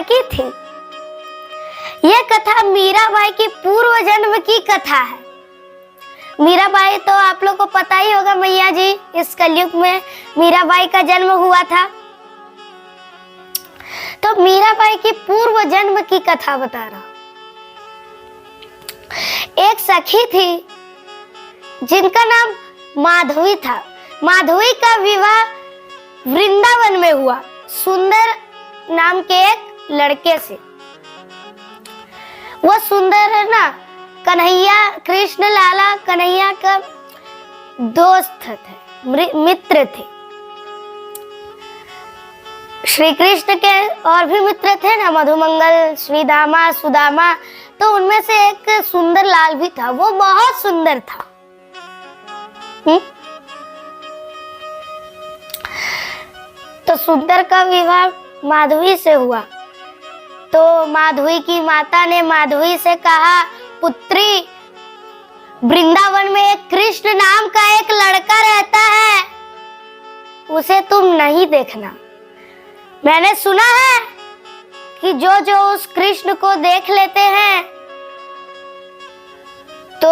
की थी। यह कथा मीराबाई की पूर्व जन्म की कथा है। मीराबाई तो आप लोग को पता ही होगा मैया जी, इस कलयुग में मीराबाई का जन्म हुआ था। तो मीराबाई की पूर्व जन्म की कथा बता रहा हूं। एक सखी थी जिनका नाम माधवी था। माधवी का विवाह वृंदावन में हुआ सुंदर नाम के एक लड़के से। वो सुंदर है ना, कन्हैया, कृष्ण लाला कन्हैया का दोस्त थे, मित्र थे। श्री कृष्ण के और भी मित्र थे ना, मधुमंगल, श्रीदामा, सुदामा। तो उनमें से एक सुंदर लाल भी था, वो बहुत सुंदर था। तो सुंदर का विवाह माधवी से हुआ। तो माधवी की माता ने माधवी से कहा, पुत्री, वृंदावन में एक कृष्ण नाम का एक लड़का रहता है, उसे तुम नहीं देखना। मैंने सुना है कि जो जो उस कृष्ण को देख लेते हैं तो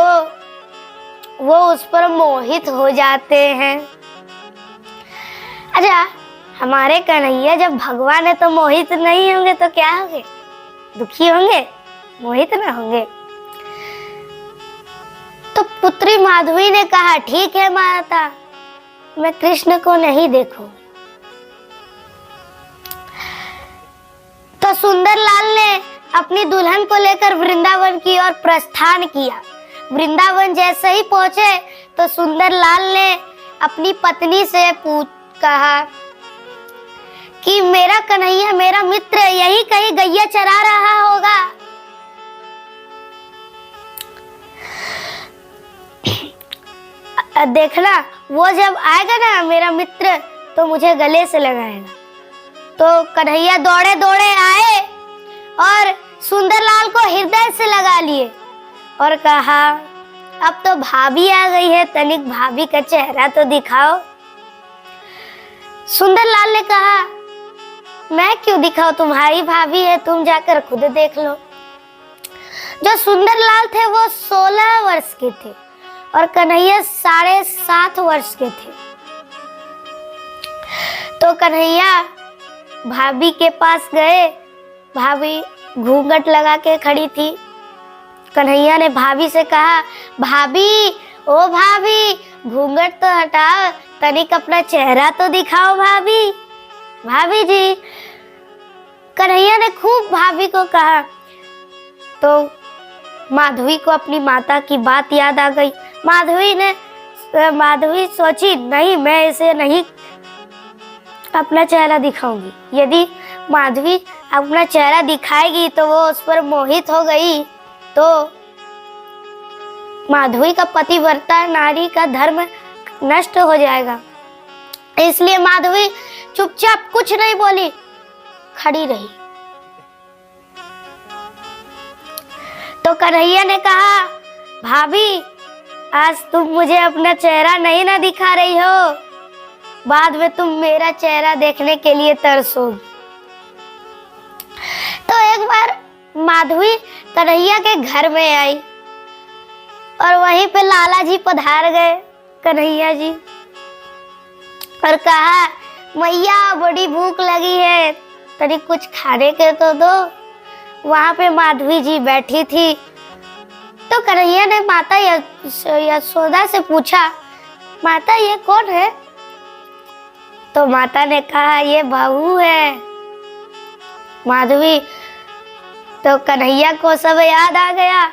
वो उस पर मोहित हो जाते हैं। अच्छा, हमारे कन्हैया जब भगवान है तो मोहित नहीं होंगे तो क्या होंगे? दुखी होंगे, मोहित ना होंगे। तो पुत्री माधवी ने कहा, ठीक है माता, मैं कृष्ण को नहीं देखूंगी। तो सुंदर लाल ने अपनी दुल्हन को लेकर वृंदावन की ओर प्रस्थान किया। वृंदावन जैसे ही पहुंचे तो सुंदर लाल ने अपनी पत्नी से कहा कि मेरा कन्हैया, मेरा मित्र यही कहीं गैया चरा रहा होगा। देखना, वो जब आएगा ना मेरा मित्र तो मुझे गले से लगाएगा। तो कन्हैया दौड़े दौड़े आए और सुंदरलाल को हृदय से लगा लिए और कहा, अब तो भाभी आ गई है, तनिक भाभी का चेहरा तो दिखाओ। सुंदरलाल ने कहा, मैं क्यों दिखाऊं, तुम्हारी भाभी है, तुम जाकर खुद देख लो। जो सुंदरलाल थे वो 16 वर्ष के थे और कन्हैया 7.5 वर्ष के थे। तो कन्हैया भाभी के पास गए। भाभी घूंघट लगा के खड़ी थी। कन्हैया ने भाभी से कहा, भाभी, ओ भाभी, घूंघट तो हटाओ, तनिक अपना चेहरा तो दिखाओ भाभी, भाभी जी। कन्हैया ने खूब भाभी को कहा। तो माधवी को अपनी माता की बात याद आ गई। माधवी सोची, नहीं, मैं इसे नहीं अपना चेहरा दिखाऊंगी। यदि माधवी अपना चेहरा दिखाएगी तो वो उस पर मोहित हो गई तो माधवी का पतिव्रता नारी का धर्म नष्ट हो जाएगा। इसलिए माधवी चुपचाप कुछ नहीं बोली, खड़ी रही। तो कन्हैया ने कहा, भाभी, आज तुम मुझे अपना चेहरा नहीं ना दिखा रही हो, बाद में तुम मेरा चेहरा देखने के लिए तरसोगी। तो एक बार माधवी कन्हैया के घर में आई और वहीं पे लाला जी पधार गए, कन्हैया जी, और कहा, मैया, बड़ी भूख लगी है, तनी कुछ खाने के तो दो। वहां पे माधवी जी बैठी थी। तो कन्हैया ने माता यशोदा से पूछा, माता, ये कौन है? तो माता ने कहा, ये बहू है माधवी। तो कन्हैया को सब याद आ गया।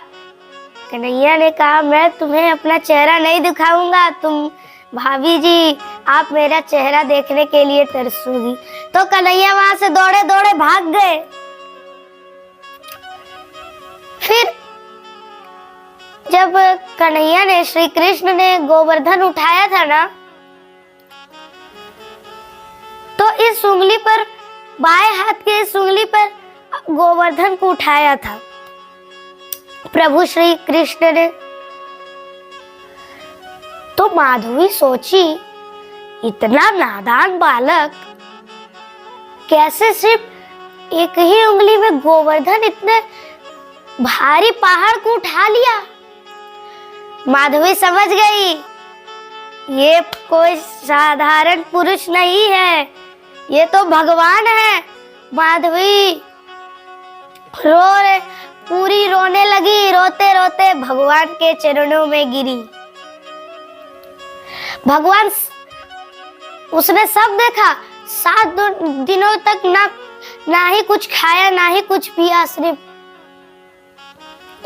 कन्हैया ने कहा, मैं तुम्हें अपना चेहरा नहीं दिखाऊंगा, तुम भाभी जी, आप मेरा चेहरा देखने के लिए तरसोगी। तो कन्हैया वहां से दौड़े दौड़े भाग गए। फिर जब कन्हैया ने, श्री कृष्ण ने गोवर्धन उठाया था ना, तो इस उंगली पर, बाएं हाथ के इस उंगली पर गोवर्धन को उठाया था प्रभु श्री कृष्ण ने। तो माधवी सोची, इतना नादान बालक कैसे सिर्फ एक ही उंगली में गोवर्धन इतने भारी पहाड़ को उठा लिया। माधवी समझ गई ये कोई साधारण पुरुष नहीं है, ये तो भगवान है। माधवी पूरी रोने लगी, रोते रोते भगवान के चरणों में गिरी। भगवान, उसने सब देखा। 7 दिनों तक ना ही कुछ खाया ना ही कुछ पिया, सिर्फ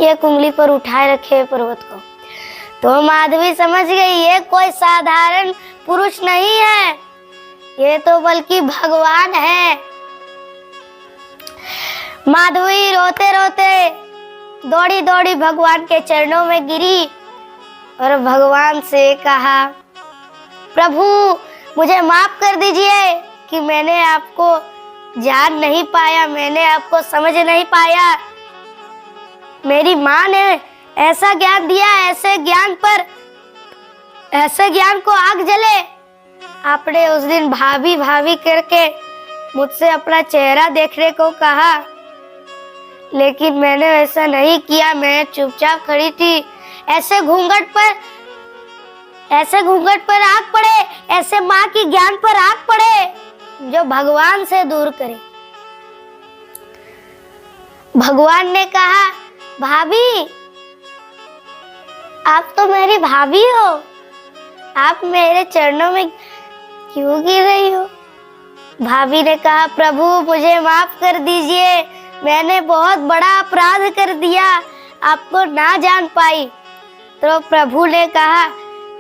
एक उंगली पर उठाए रखे पर्वत को। तो माधवी समझ गई ये कोई साधारण पुरुष नहीं है, ये तो बल्कि भगवान है। माधवी रोते रोते दौड़ी दौड़ी भगवान के चरणों में गिरी और भगवान से कहा, प्रभु मुझे माफ कर दीजिए कि मैंने आपको जान नहीं पाया, मैंने आपको समझ नहीं पाया। मेरी माँ ने ऐसा ज्ञान दिया, ऐसे ज्ञान को आग जले। आपने उस दिन भाभी भाभी करके मुझसे अपना चेहरा देखने को कहा, लेकिन मैंने ऐसा नहीं किया। मैं चुपचाप खड़ी थी। ऐसे घूंघट पर आग पड़े, ऐसे माँ की ज्ञान पर आग पड़े जो भगवान से दूर करे। भगवान ने कहा, भाभी आप तो मेरी भाभी हो, आप मेरे चरणों में क्यों गिर रही हो? भाभी ने कहा, प्रभु मुझे माफ कर दीजिए, मैंने बहुत बड़ा अपराध कर दिया, आपको ना जान पाई। तो प्रभु ने कहा,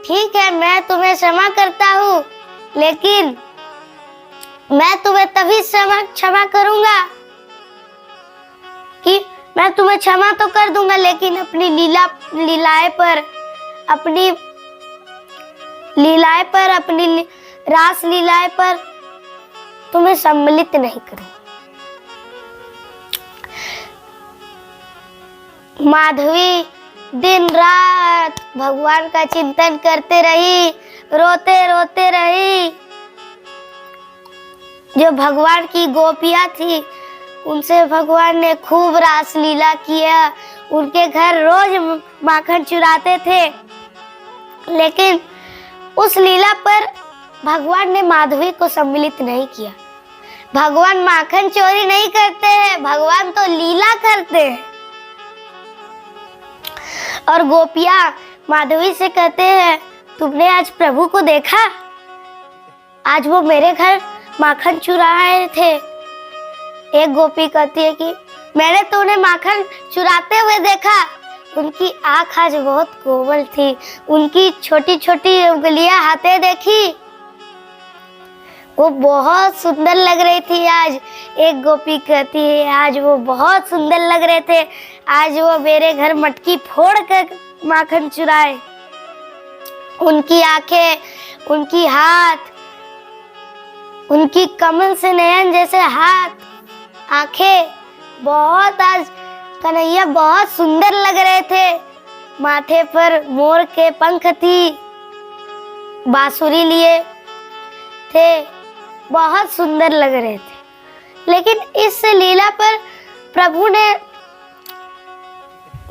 ठीक है मैं तुम्हें क्षमा करता हूँ, लेकिन मैं तुम्हें तभी क्षमा करूंगा कि मैं तुम्हें क्षमा तो कर दूंगा, लेकिन अपनी अपनी रास लीलाएं पर तुम्हें सम्मिलित नहीं करूंगा। माधवी दिन रात भगवान का चिंतन करते रही, रोते रोते रही। जो भगवान की गोपियां थी उनसे भगवान ने खूब रास लीला किया, उनके घर रोज माखन चुराते थे, लेकिन उस लीला पर भगवान ने माधवी को सम्मिलित नहीं किया। भगवान माखन चोरी नहीं करते हैं, भगवान तो लीला करते हैं। और गोपियां माधवी से कहते हैं, तुमने आज प्रभु को देखा? आज वो मेरे घर माखन चुरा रहे थे। एक गोपी कहती है कि मैंने तो उन्हें माखन चुराते हुए देखा। उनकी आँख आज बहुत कोमल थी, उनकी छोटी छोटी उंगलियां हाथे देखी, वो बहुत सुंदर लग रही थी आज। एक गोपी कहती है, आज वो बहुत सुंदर लग रहे थे, आज वो मेरे घर मटकी फोड़ कर माखन चुराए। उनकी आंखें, उनकी हाथ, उनकी कमल से नयन जैसे हाथ, आंखें, बहुत आज कन्हैया बहुत सुंदर लग रहे थे। माथे पर मोर के पंख थी, बांसुरी लिए थे, बहुत सुंदर लग रहे थे। लेकिन इस लीला पर प्रभु ने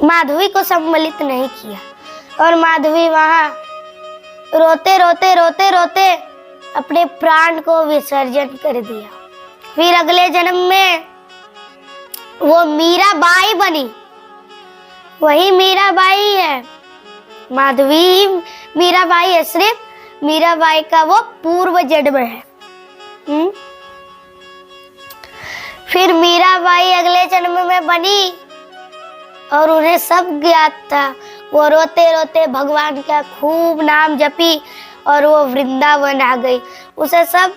माधवी को सम्मिलित नहीं किया और माधवी वहां रोते रोते रोते रोते अपने प्राण को विसर्जन कर दिया। फिर अगले जन्म में वो मीराबाई बनी। वही मीराबाई है, माधवी मीराबाई है, सिर्फ मीराबाई का वो पूर्व जन्म है। फिर मीराबाई अगले जन्म में बनी और उन्हें सब ज्ञात था। वो रोते रोते भगवान का खूब नाम जपी और वो वृंदावन आ गई। उसे सब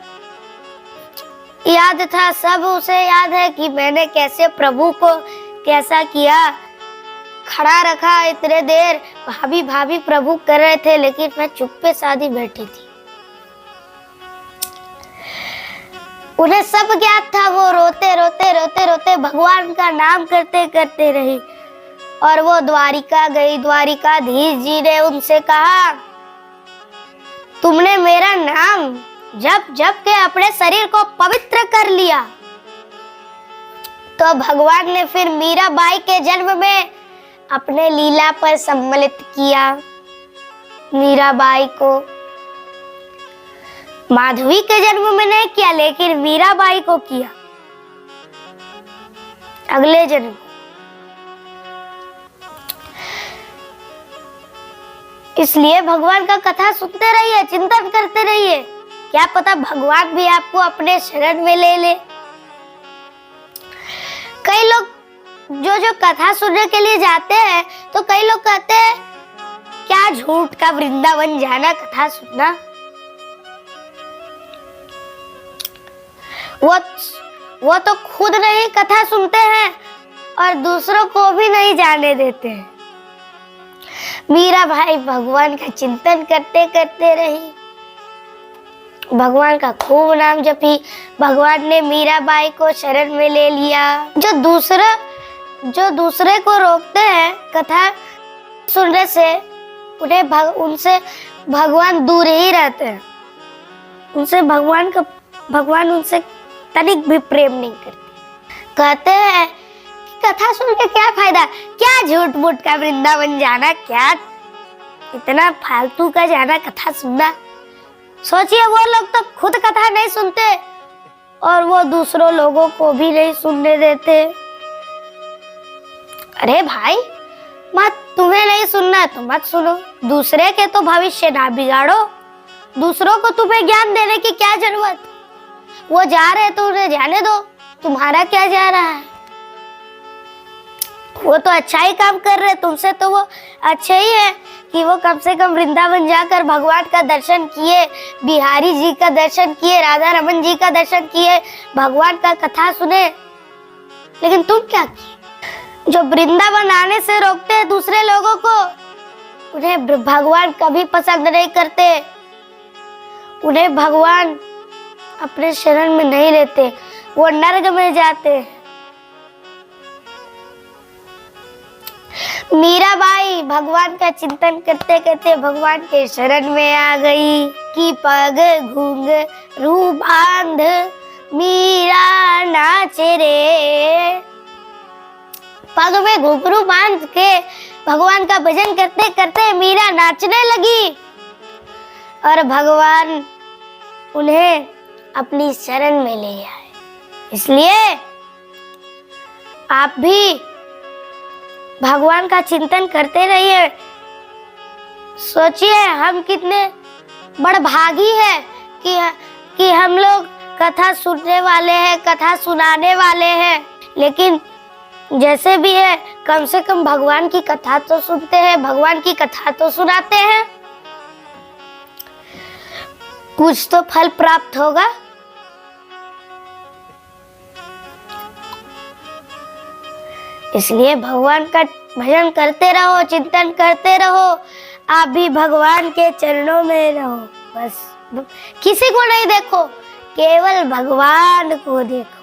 याद था, सब उसे याद है कि मैंने कैसे प्रभु को कैसा किया, खड़ा रखा इतने देर, भाभी भाभी प्रभु कर रहे थे, लेकिन मैं चुप्पे साधी बैठी थी। उन्हें सब ज्ञात था। वो रोते रोते रोते रोते भगवान का नाम करते करते रही और वो द्वारिका गई। द्वारिकाधीश जी ने उनसे कहा, तुमने मेरा नाम जप जप के अपने शरीर को पवित्र कर लिया, तो भगवान ने फिर मीराबाई के जन्म में अपने लीला पर सम्मिलित किया। मीराबाई को माधवी के जन्म में नहीं किया, लेकिन मीराबाई को किया अगले जन्म। इसलिए भगवान का कथा सुनते रहिए, चिंतन करते रहिए, क्या पता भगवान भी आपको अपने शरण में ले ले। कई लोग जो कथा सुनने के लिए जाते हैं, तो कई लोग कहते हैं क्या झूठ का वृंदावन जाना कथा सुनना। वो तो खुद नहीं कथा सुनते हैं और दूसरों को भी नहीं जाने देते हैं। मीराबाई भगवान का चिंतन करते करते रही, भगवान का खूब नाम जपी। भगवान ने मीराबाई को शरण में ले लिया। जो दूसरे को रोकते हैं कथा सुनने से, उनसे भगवान दूर ही रहते हैं। भगवान उनसे तनिक भी प्रेम नहीं करते। कहते हैं कि कथा सुन के क्या फायदा, क्या झूठ मूठ का वृंदावन जाना, क्या इतना फालतू का जाना कथा सुनना। सोचिए, वो लोग तो खुद कथा नहीं सुनते और वो दूसरों लोगों को भी नहीं सुनने देते। अरे भाई, तुम्हें नहीं सुनना तो मत सुनो, दूसरे के तो भविष्य ना बिगाड़ो। दूसरों को तुम्हें ज्ञान देने की क्या जरूरत, वो जा रहे तो उन्हें जाने दो, तुम्हारा क्या जा रहा है। वो तो अच्छा ही काम कर रहे, तुमसे तो वो अच्छे ही है कि वो कम से कम वृंदावन जाकर भगवान का दर्शन किए, बिहारी जी का दर्शन किए, राधा रमन जी का दर्शन किए, भगवान का कथा सुने। लेकिन तुम क्या किए? जो वृंदावन आने से रोकते हैं दूसरे लोगों को, उन्हें भगवान कभी पसंद नहीं करते, उन्हें भगवान अपने शरण में नहीं लेते, वो नर्क में जाते हैं। मीराबाई भगवान का चिंतन करते करते भगवान के शरण में आ गई कि पग घुंघरू बांध मीरा नाचे रे। पग में घुंघरू बांध के भगवान का भजन करते करते मीरा नाचने लगी और भगवान उन्हें अपनी शरण में ले आए। इसलिए आप भी भगवान का चिंतन करते रहिए। सोचिए, हम कितने बड़भागी हैं कि हम लोग कथा सुनने वाले हैं, कथा सुनाने वाले हैं। लेकिन जैसे भी है, कम से कम भगवान की कथा तो सुनते हैं, भगवान की कथा तो सुनाते हैं, कुछ तो फल प्राप्त होगा। इसलिए भगवान का भजन करते रहो, चिंतन करते रहो, आप भी भगवान के चरणों में रहो। बस किसी को नहीं देखो, केवल भगवान को देखो।